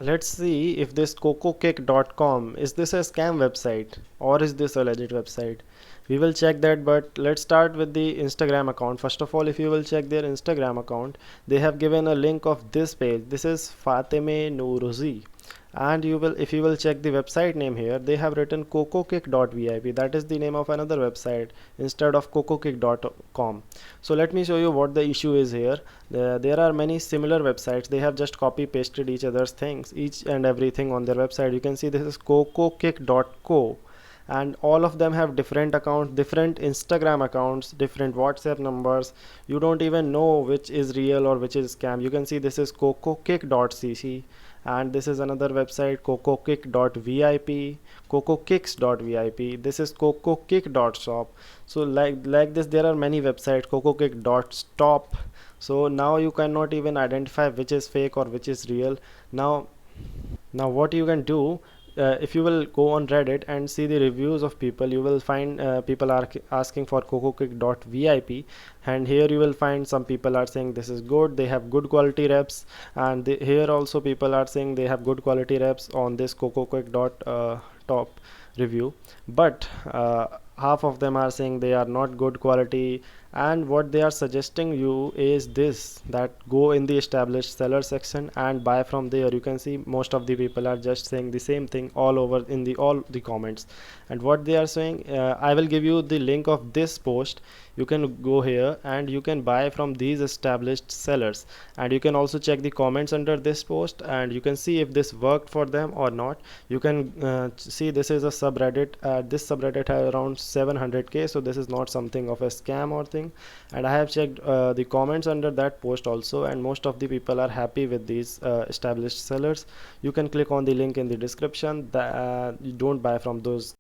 Let's see if this cocokick.com is this a scam website or is this a legit website. We will check that, but let's start with the Instagram account. First of all, if you will check their Instagram account, they have given a link of this page. This is Fatime Nourouzi, and you will, if you will check the website name here, they have written cocokick.vip. That is the name of another website instead of cocokick.com. So let me show you what the issue is here. There are many similar websites. They have just copy pasted each other's things, each and everything on their website. You can see this is cocokick.co, and all of them have different accounts, different Instagram accounts, different WhatsApp numbers. You don't even know which is real or which is scam. You can see this is cocokick.cc, and this is another website, cocokick.vip, cocokicks.vip. This is cocokick.shop. So like this, there are many websites, cocokick.stop. So now you cannot even identify which is fake or which is real. Now what you can do, if you will go on Reddit and see the reviews of people, you will find people are asking for cocokick.vip, and here you will find some people are saying this is good, they have good quality reps, and here also people are saying they have good quality reps on this cocokick.top review, but half of them are saying they are not good quality. And what they are suggesting you is this, that go in the established seller section and buy from there. You can see most of the people are just saying the same thing all over in the all the comments. And what they are saying, I will give you the link of this post. You can go here and you can buy from these established sellers, and you can also check the comments under this post and you can see if this worked for them or not. You can see this is a subreddit. This subreddit has around 700k, so this is not something of a scam or thing. And I have checked the comments under that post also, and most of the people are happy with these established sellers. You can click on the link in the description. You don't buy from those